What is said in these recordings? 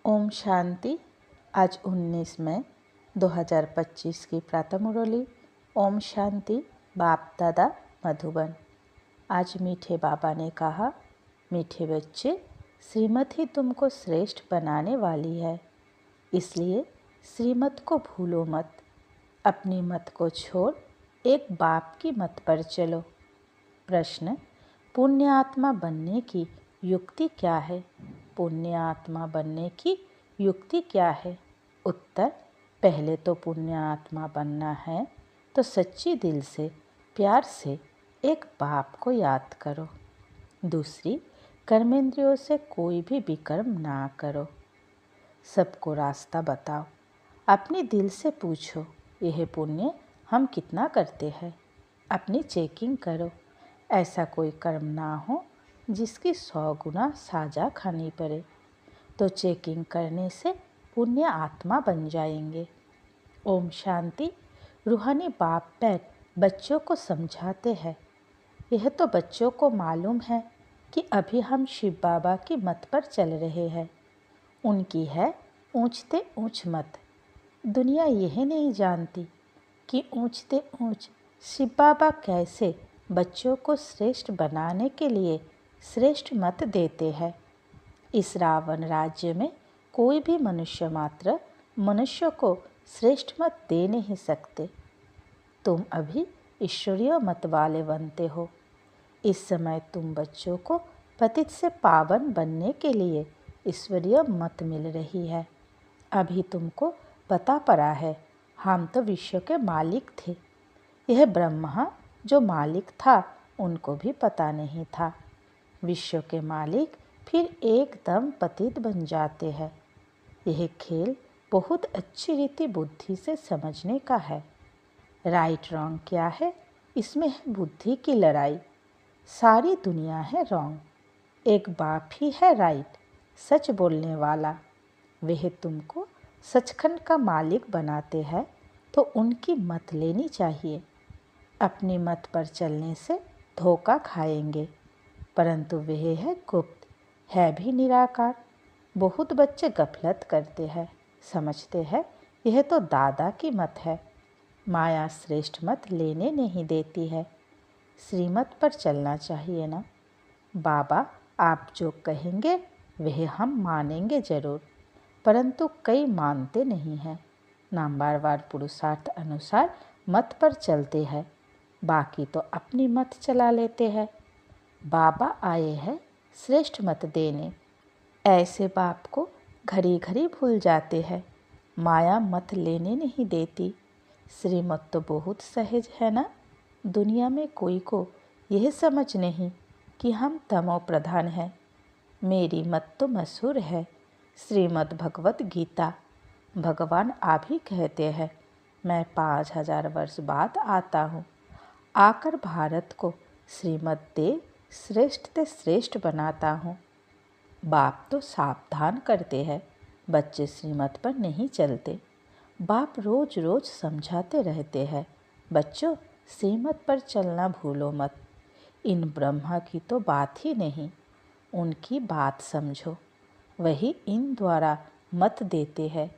ओम शांति। आज 19 मई 2025 की प्रातः मुरली। ओम शांति। बाप दादा मधुबन। आज मीठे बाबा ने कहा, मीठे बच्चे, श्रीमत ही तुमको श्रेष्ठ बनाने वाली है, इसलिए श्रीमत को भूलो मत। अपनी मत को छोड़ एक बाप की मत पर चलो। प्रश्न, पुण्य आत्मा बनने की युक्ति क्या है? पुण्य आत्मा बनने की युक्ति क्या है? उत्तर, पहले तो पुण्य आत्मा बनना है तो सच्ची दिल से, प्यार से एक बाप को याद करो। दूसरी, कर्मेंद्रियों से कोई भी विकर्म ना करो। सबको रास्ता बताओ। अपने दिल से पूछो, यह पुण्य हम कितना करते हैं? अपनी चेकिंग करो। ऐसा कोई कर्म ना हो जिसकी 100 गुना साजा खानी पड़े, तो चेकिंग करने से पुण्य आत्मा बन जाएंगे। ओम शांति। रूहानी बाप बैठ बच्चों को समझाते हैं। यह तो बच्चों को मालूम है कि अभी हम शिव बाबा की मत पर चल रहे हैं। उनकी है ऊंचते ऊंच मत। दुनिया यह नहीं जानती कि ऊंचते ऊंच शिव बाबा कैसे बच्चों को श्रेष्ठ बनाने के लिए श्रेष्ठ मत देते हैं। इस रावण राज्य में कोई भी मनुष्य मात्र मनुष्य को श्रेष्ठ मत दे नहीं सकते। तुम अभी ईश्वरीय मत वाले बनते हो। इस समय तुम बच्चों को पतित से पावन बनने के लिए ईश्वरीय मत मिल रही है। अभी तुमको पता पड़ा है, हम तो विश्व के मालिक थे। यह ब्रह्मा जो मालिक था उनको भी पता नहीं था। विश्व के मालिक फिर एकदम पतित बन जाते हैं। यह खेल बहुत अच्छी रीति बुद्धि से समझने का है। राइट रॉन्ग क्या है, इसमें है बुद्धि की लड़ाई। सारी दुनिया है रॉन्ग, एक बाप ही है राइट, सच बोलने वाला। वह तुमको सचखंड का मालिक बनाते हैं तो उनकी मत लेनी चाहिए। अपनी मत पर चलने से धोखा खाएंगे, परंतु वह है गुप्त, है भी निराकार। बहुत बच्चे गफलत करते हैं, समझते हैं यह तो दादा की मत है। माया श्रेष्ठ मत लेने नहीं देती है। श्रीमत पर चलना चाहिए ना। बाबा आप जो कहेंगे वह हम मानेंगे जरूर, परंतु कई मानते नहीं हैं। नामवार पुरुषार्थ अनुसार मत पर चलते हैं, बाकी तो अपनी मत चला लेते हैं। बाबा आए हैं श्रेष्ठ मत देने। ऐसे बाप को घड़ी घड़ी भूल जाते हैं। माया मत लेने नहीं देती। श्रीमत तो बहुत सहज है ना। दुनिया में कोई को यह समझ नहीं कि हम तमो प्रधान हैं। मेरी मत तो मशहूर है, श्रीमद् भगवत गीता। भगवान आप ही कहते हैं, मैं 5000 वर्ष बाद आता हूँ, आकर भारत को श्रीमत दे श्रेष्ठ से श्रेष्ठ बनाता हूँ। बाप तो सावधान करते हैं, बच्चे श्रीमत पर नहीं चलते। बाप रोज रोज समझाते रहते हैं, बच्चों श्रीमत पर चलना भूलो मत। इन ब्रह्मा की तो बात ही नहीं, उनकी बात समझो। वही इन द्वारा मत देते हैं,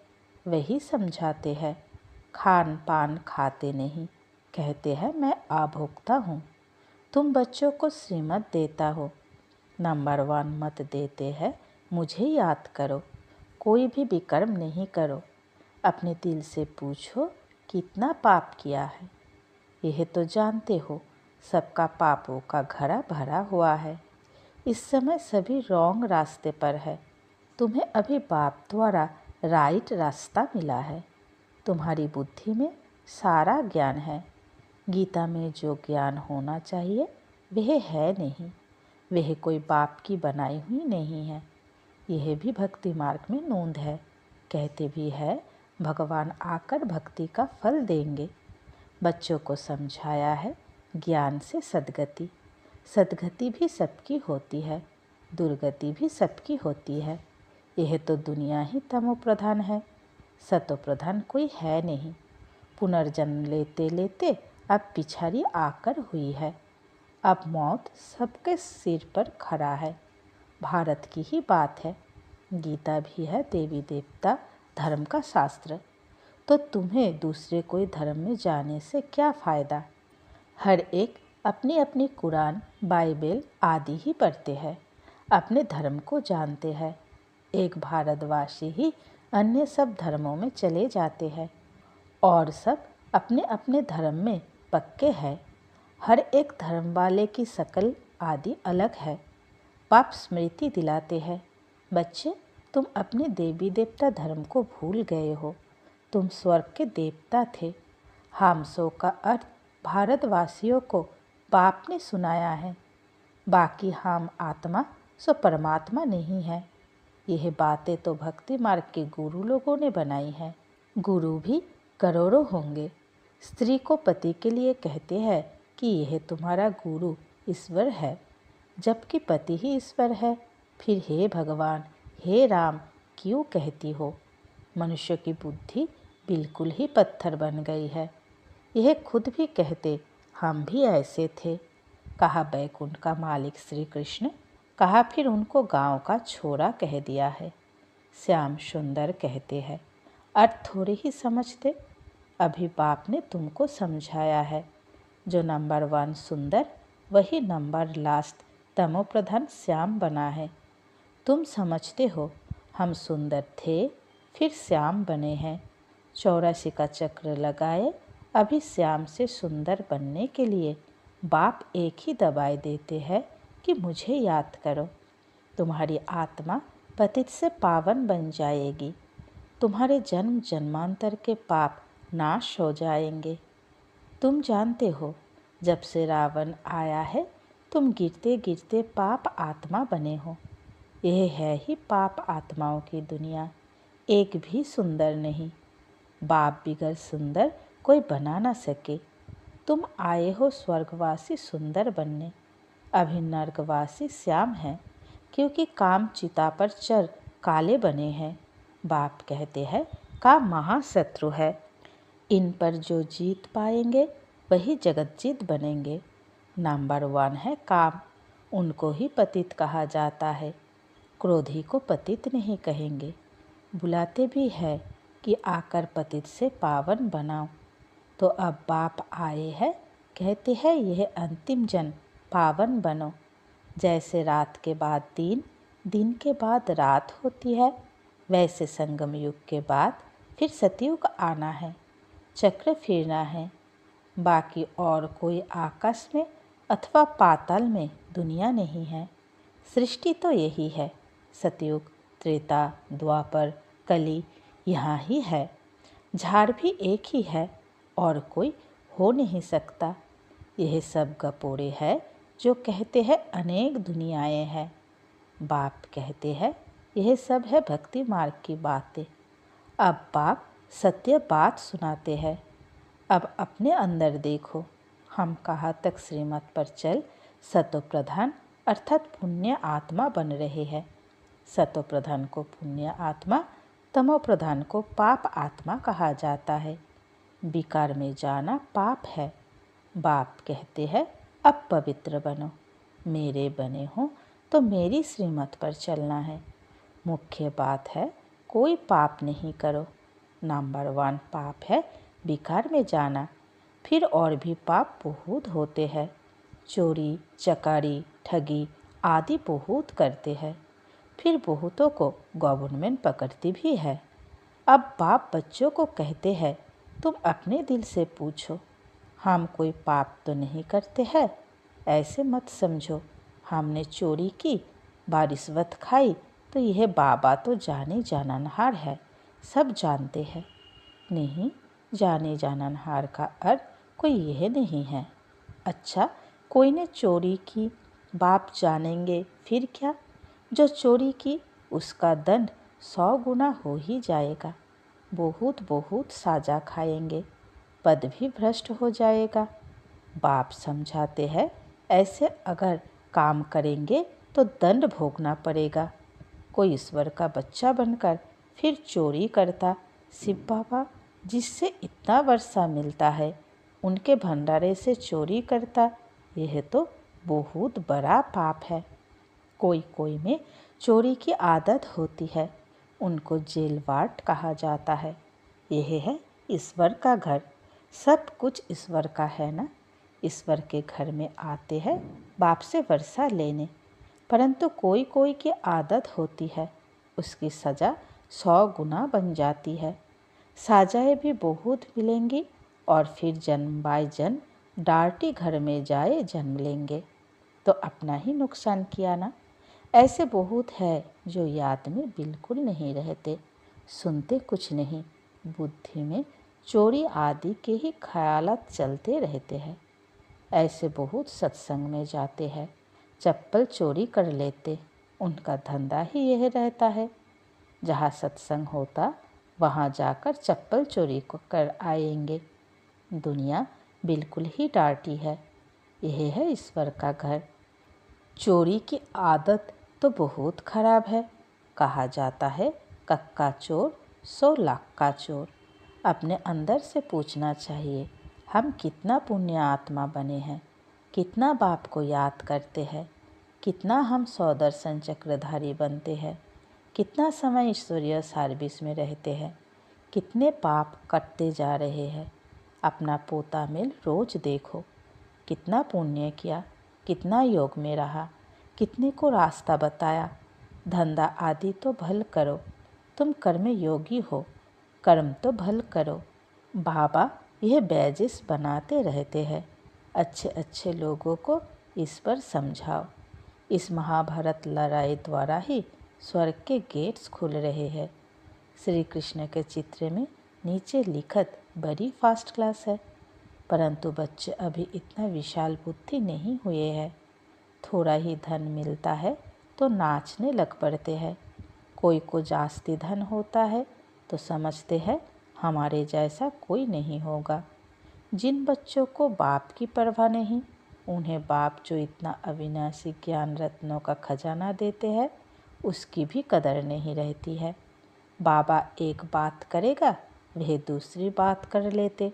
वही समझाते हैं। खान पान खाते नहीं, कहते हैं मैं अभोक्ता हूँ। तुम बच्चों को श्रीमत देता हो, नंबर 1 मत देते हैं, मुझे याद करो। कोई भी विकर्म नहीं करो। अपने दिल से पूछो कितना पाप किया है। यह तो जानते हो सबका पापों का घड़ा भरा हुआ है। इस समय सभी रॉन्ग रास्ते पर है। तुम्हें अभी बाप द्वारा राइट रास्ता मिला है। तुम्हारी बुद्धि में सारा ज्ञान है। गीता में जो ज्ञान होना चाहिए वह है नहीं। वह कोई बाप की बनाई हुई नहीं है। यह भी भक्ति मार्ग में नोंद है। कहते भी है भगवान आकर भक्ति का फल देंगे। बच्चों को समझाया है ज्ञान से सद्गति। सद्गति भी सबकी होती है, दुर्गति भी सबकी होती है। यह तो दुनिया ही तमो प्रधान है, सतो प्रधान कोई है नहीं। पुनर्जन्म लेते लेते अब पिछाड़ी आकर हुई है। अब मौत सबके सिर पर खड़ा है। भारत की ही बात है। गीता भी है देवी देवता धर्म का शास्त्र। तो तुम्हें दूसरे कोई धर्म में जाने से क्या फ़ायदा। हर एक अपनी अपनी कुरान, बाइबल आदि ही पढ़ते हैं, अपने धर्म को जानते हैं। एक भारतवासी ही अन्य सब धर्मों में चले जाते हैं और सब अपने अपने धर्म में पक्के हैं। हर एक धर्म वाले की शकल आदि अलग है। पाप स्मृति दिलाते हैं, बच्चे तुम अपने देवी देवता धर्म को भूल गए हो। तुम स्वर्ग के देवता थे। हामसो का अर्थ भारतवासियों को बाप ने सुनाया है। बाकी हम आत्मा सो परमात्मा नहीं है। यह बातें तो भक्ति मार्ग के गुरु लोगों ने बनाई हैं। गुरु भी करोड़ों होंगे। स्त्री को पति के लिए कहते हैं कि यह तुम्हारा गुरु ईश्वर है, जबकि पति ही ईश्वर है। फिर हे भगवान, हे राम क्यों कहती हो। मनुष्य की बुद्धि बिल्कुल ही पत्थर बन गई है। यह खुद भी कहते हम भी ऐसे थे। कहा बैकुंठ का मालिक श्री कृष्ण, कहा फिर उनको गांव का छोरा कह दिया है। श्याम सुंदर कहते हैं, अर्थ थोड़े ही समझते। अभी बाप ने तुमको समझाया है। जो नंबर 1 सुंदर, वही नंबर लास्ट तमो प्रधान श्याम बना है। तुम समझते हो हम सुंदर थे, फिर श्याम बने हैं। 84 का चक्र लगाए, अभी श्याम से सुंदर बनने के लिए बाप एक ही दवाई देते हैं कि मुझे याद करो। तुम्हारी आत्मा पतित से पावन बन जाएगी। तुम्हारे जन्म जन्मांतर के पाप नाश हो जाएंगे। तुम जानते हो, जब से रावण आया है तुम गिरते गिरते पाप आत्मा बने हो। यह है ही पाप आत्माओं की दुनिया। एक भी सुंदर नहीं। बाप बिगर सुंदर कोई बना ना सके। तुम आए हो स्वर्गवासी सुंदर बनने। अभी नर्कवासी श्याम हैं, क्योंकि काम चिता पर चर काले बने हैं। बाप कहते हैं काम महाशत्रु है। इन पर जो जीत पाएंगे वही जगतजीत बनेंगे। नंबर 1 है काम, उनको ही पतित कहा जाता है। क्रोधी को पतित नहीं कहेंगे। बुलाते भी है कि आकर पतित से पावन बनाओ। तो अब बाप आए हैं, कहते हैं यह अंतिम जन्म पावन बनो। जैसे रात के बाद दिन, दिन के बाद रात होती है, वैसे संगम युग के बाद फिर सतयुग आना है। चक्र फिरना है। बाकी और कोई आकाश में अथवा पाताल में दुनिया नहीं है। सृष्टि तो यही है। सतयुग, त्रेता, द्वापर, कली यहाँ ही है। झाड़ भी एक ही है और कोई हो नहीं सकता। यह सब गपोड़े है जो कहते हैं अनेक दुनियाएं हैं। बाप कहते हैं यह सब है भक्ति मार्ग की बातें। अब बाप सत्य बात सुनाते हैं। अब अपने अंदर देखो, हम कहाँ तक श्रीमत पर चल सतो प्रधान अर्थात पुण्य आत्मा बन रहे हैं। सतो प्रधान को पुण्य आत्मा, तमो प्रधान को पाप आत्मा कहा जाता है। विकार में जाना पाप है। बाप कहते हैं अब पवित्र बनो। मेरे बने हो तो मेरी श्रीमत पर चलना है। मुख्य बात है कोई पाप नहीं करो। नंबर 1 पाप है विकार में जाना। फिर और भी पाप बहुत होते हैं। चोरी, चकारी, ठगी आदि बहुत करते हैं। फिर बहुतों को गवर्नमेंट पकड़ती भी है। अब बाप बच्चों को कहते हैं तुम अपने दिल से पूछो, हम कोई पाप तो नहीं करते हैं। ऐसे मत समझो हमने चोरी की, रिश्वत खाई तो यह बाबा तो जाने जाननहार है, सब जानते हैं। नहीं, जाने जाननहार का अर्थ कोई यह नहीं है। अच्छा, कोई ने चोरी की, बाप जानेंगे फिर क्या। जो चोरी की उसका दंड 100 गुना हो ही जाएगा। बहुत बहुत साजा खाएंगे, पद भी भ्रष्ट हो जाएगा। बाप समझाते हैं ऐसे अगर काम करेंगे तो दंड भोगना पड़ेगा। कोई ईश्वर का बच्चा बनकर फिर चोरी करता, शिव बाबा जिससे इतना वर्षा मिलता है उनके भंडारे से चोरी करता, यह तो बहुत बड़ा पाप है। कोई कोई में चोरी की आदत होती है, उनको जेलवाट कहा जाता है। यह है ईश्वर का घर, सब कुछ ईश्वर का है ना। ईश्वर के घर में आते हैं बाप से वर्षा लेने, परंतु कोई कोई की आदत होती है, उसकी सज़ा 100 गुना बन जाती है। साजाएं भी बहुत मिलेंगी और फिर जन्म बाय जन्म डार्टी घर में जाए जन्म लेंगे, तो अपना ही नुकसान किया ना। ऐसे बहुत है जो याद में बिल्कुल नहीं रहते, सुनते कुछ नहीं, बुद्धि में चोरी आदि के ही ख्यालात चलते रहते हैं। ऐसे बहुत सत्संग में जाते हैं, चप्पल चोरी कर लेते, उनका धंधा ही यह रहता है। जहाँ सत्संग होता वहाँ जाकर चप्पल चोरी कर आएंगे। दुनिया बिल्कुल ही डांटी है, यह है ईश्वर का घर। चोरी की आदत तो बहुत खराब है। कहा जाता है कक्का चोर 100 लाख का चोर। अपने अंदर से पूछना चाहिए, हम कितना पुण्य आत्मा बने हैं, कितना बाप को याद करते हैं, कितना हम 100 दर्शन चक्रधारी बनते हैं, कितना समय ईश्वरीय सर्विस में रहते हैं, कितने पाप कटते जा रहे हैं। अपना पोता मेल रोज देखो, कितना पुण्य किया, कितना योग में रहा, कितने को रास्ता बताया। धंधा आदि तो भल करो, तुम कर्म योगी हो, कर्म तो भल करो। बाबा यह बैजिस बनाते रहते हैं, अच्छे अच्छे लोगों को इस पर समझाओ। इस महाभारत लड़ाई द्वारा ही स्वर्ग के गेट्स खुल रहे हैं। श्री कृष्ण के चित्र में नीचे लिखत बड़ी फास्ट क्लास है, परंतु बच्चे अभी इतना विशाल बुद्धि नहीं हुए हैं। थोड़ा ही धन मिलता है तो नाचने लग पड़ते हैं। कोई को जास्ती धन होता है तो समझते हैं हमारे जैसा कोई नहीं होगा। जिन बच्चों को बाप की परवाह नहीं, उन्हें बाप जो इतना अविनाशी ज्ञान रत्नों का खजाना देते हैं, उसकी भी कदर नहीं रहती है। बाबा एक बात करेगा, वह दूसरी बात कर लेते।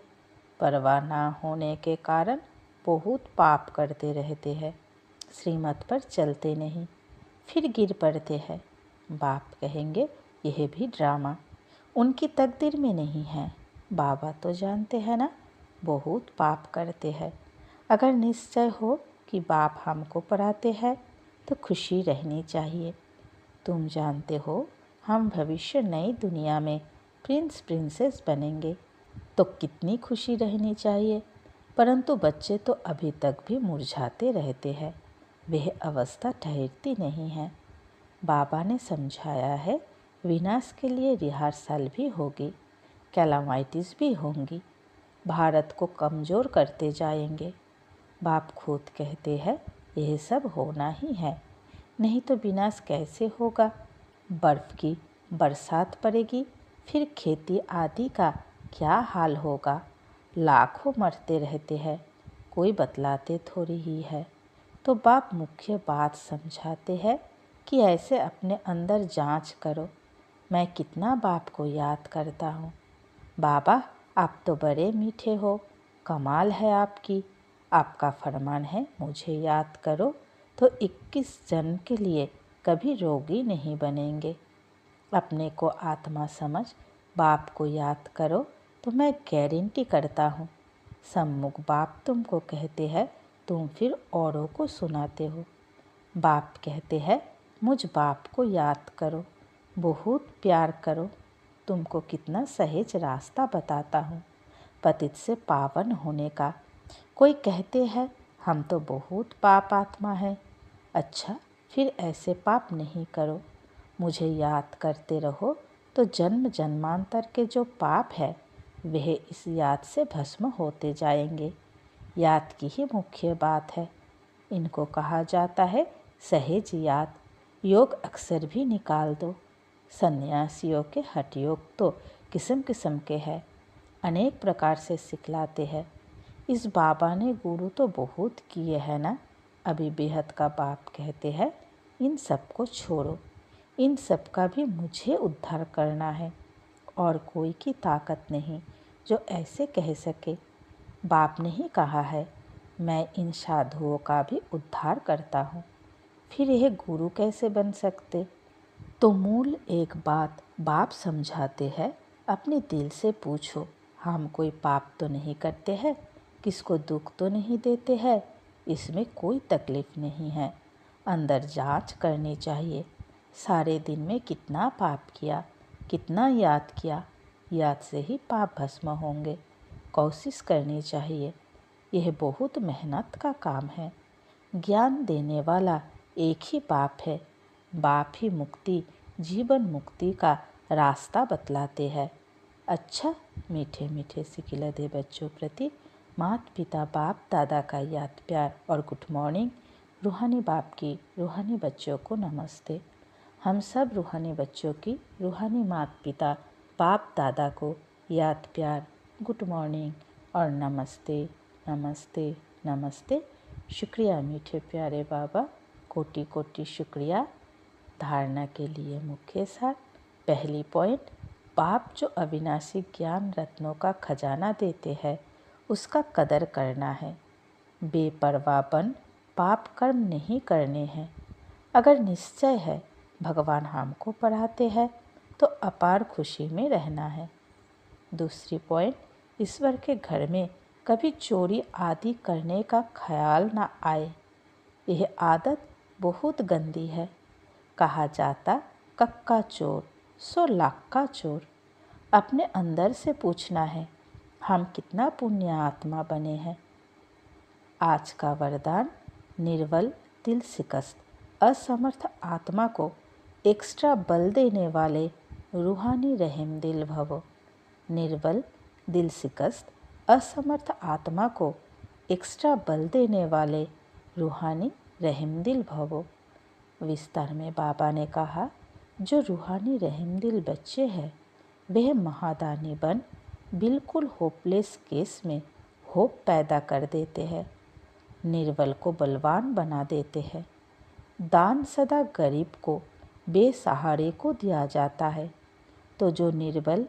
परवाह ना होने के कारण बहुत पाप करते रहते हैं, श्रीमत पर चलते नहीं, फिर गिर पड़ते हैं। बाप कहेंगे यह भी ड्रामा, उनकी तकदीर में नहीं है। बाबा तो जानते हैं ना, बहुत पाप करते हैं। अगर निश्चय हो कि बाप हमको पढ़ाते हैं तो खुशी रहनी चाहिए। तुम जानते हो हम भविष्य नई दुनिया में प्रिंस प्रिंसेस बनेंगे, तो कितनी खुशी रहनी चाहिए। परंतु बच्चे तो अभी तक भी मुरझाते रहते हैं, वह अवस्था ठहरती नहीं है। बाबा ने समझाया है विनाश के लिए रिहर्सल भी होगी, कैलामाइटिस भी होंगी, भारत को कमज़ोर करते जाएंगे। बाप खुद कहते हैं यह सब होना ही है, नहीं तो विनाश कैसे होगा। बर्फ़ की बरसात पड़ेगी, फिर खेती आदि का क्या हाल होगा। लाखों मरते रहते हैं, कोई बतलाते थोड़ी ही है। तो बाप मुख्य बात समझाते हैं कि ऐसे अपने अंदर जांच करो, मैं कितना बाप को याद करता हूँ। बाबा आप तो बड़े मीठे हो, कमाल है आपकी, आपका फरमान है मुझे याद करो तो 21 जन्म के लिए कभी रोगी नहीं बनेंगे। अपने को आत्मा समझ बाप को याद करो तो मैं गारंटी करता हूँ, सम्मुख बाप तुमको कहते हैं, तुम फिर औरों को सुनाते हो। बाप कहते हैं मुझ बाप को याद करो, बहुत प्यार करो, तुमको कितना सहज रास्ता बताता हूँ पतित से पावन होने का। कोई कहते हैं हम तो बहुत पाप आत्मा है। अच्छा, फिर ऐसे पाप नहीं करो, मुझे याद करते रहो तो जन्म जन्मांतर के जो पाप है वह इस याद से भस्म होते जाएंगे। याद की ही मुख्य बात है, इनको कहा जाता है सहज याद। योग अक्सर भी निकाल दो। सन्यासियों के हठ योग तो किस्म किस्म के हैं, अनेक प्रकार से सिखलाते हैं। इस बाबा ने गुरु तो बहुत किए हैं ना। अभी बेहद का बाप कहते हैं इन सब को छोड़ो, इन सब का भी मुझे उद्धार करना है, और कोई की ताकत नहीं जो ऐसे कह सके। बाप ने ही कहा है मैं इन साधुओं का भी उद्धार करता हूँ। फिर यह गुरु कैसे बन सकते? तो मूल एक बात बाप समझाते हैं, अपने दिल से पूछो, हम कोई पाप तो नहीं करते हैं, किसको दुख तो नहीं देते हैं, इसमें कोई तकलीफ़ नहीं है। अंदर जांच करनी चाहिए, सारे दिन में कितना पाप किया, कितना याद किया, याद से ही पाप भस्म होंगे। कोशिश करनी चाहिए, यह बहुत मेहनत का काम है। ज्ञान देने वाला एक ही बाप है। बाप ही मुक्ति, जीवन मुक्ति का रास्ता बतलाते हैं। अच्छा, मीठे मीठे सिकिलधे बच्चों प्रति माता पिता बाप दादा का याद प्यार और गुड मॉर्निंग। रूहानी बाप की रूहानी बच्चों को नमस्ते। हम सब रूहानी बच्चों की रूहानी माता पिता बाप दादा को याद प्यार, गुड मॉर्निंग और नमस्ते नमस्ते नमस्ते। शुक्रिया मीठे प्यारे बाबा, कोटि कोटि शुक्रिया। धारणा के लिए मुख्य सार। पहली पॉइंट, बाप जो अविनाशी ज्ञान रत्नों का खजाना देते हैं उसका कदर करना है। बेपरवाहपन पाप कर्म नहीं करने हैं। अगर निश्चय है भगवान हमको पढ़ाते हैं तो अपार खुशी में रहना है। दूसरी पॉइंट, ईश्वर के घर में कभी चोरी आदि करने का ख्याल ना आए। यह आदत बहुत गंदी है। कहा जाता कक्का चोर सो लाख का चोर। अपने अंदर से पूछना है, हम कितना पुण्य आत्मा बने हैं। आज का वरदान, निर्बल दिल शिकस्त असमर्थ आत्मा को एक्स्ट्रा बल देने वाले रूहानी रहम दिल भवो। निर्बल दिल शिकस्त असमर्थ आत्मा को एक्स्ट्रा बल देने वाले रूहानी रहम दिल भवो। विस्तार में बाबा ने कहा, जो रूहानी रहम दिल बच्चे हैं वह महादानी बन बिल्कुल होपलेस केस में होप पैदा कर देते हैं। निर्बल को बलवान बना देते हैं। दान सदा गरीब को, बेसहारे को दिया जाता है। तो जो निर्बल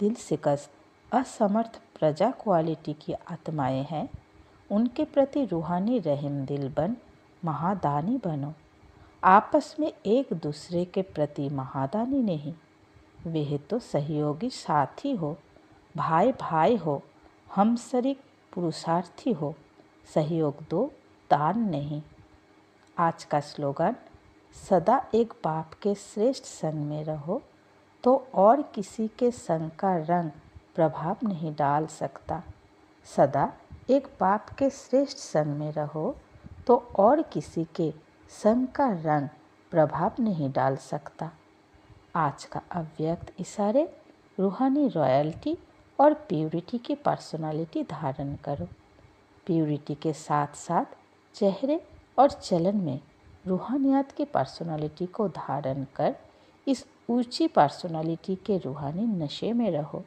दिल शिकस्त असमर्थ प्रजा क्वालिटी की आत्माएं हैं उनके प्रति रूहानी रहम दिल बन महादानी बनो। आपस में एक दूसरे के प्रति महादानी नहीं, वह तो सहयोगी साथी हो, भाई भाई हो, हमशरीक पुरुषार्थी हो। सहयोग दो, दान नहीं। आज का स्लोगन, सदा एक बाप के श्रेष्ठ संग में रहो तो और किसी के संग का रंग प्रभाव नहीं डाल सकता। सदा एक बाप के श्रेष्ठ संग में रहो तो और किसी के संग का रंग प्रभाव नहीं डाल सकता। आज का अव्यक्त इशारे, रूहानी रॉयल्टी और प्यूरिटी की पर्सनालिटी धारण करो। प्यूरिटी के साथ साथ चेहरे और चलन में रूहानियत की पर्सनालिटी को धारण कर इस ऊंची पर्सनालिटी के रूहानी नशे में रहो।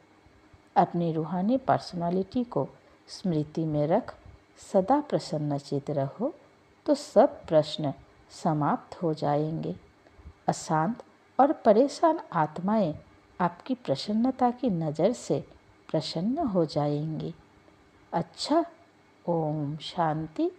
अपनी रूहानी पर्सनालिटी को स्मृति में रख सदा प्रसन्नचित रहो तो सब प्रश्न समाप्त हो जाएंगे। अशांत और परेशान आत्माएं आपकी प्रसन्नता की नज़र से प्रसन्न हो जाएंगी। अच्छा, ओम शांति।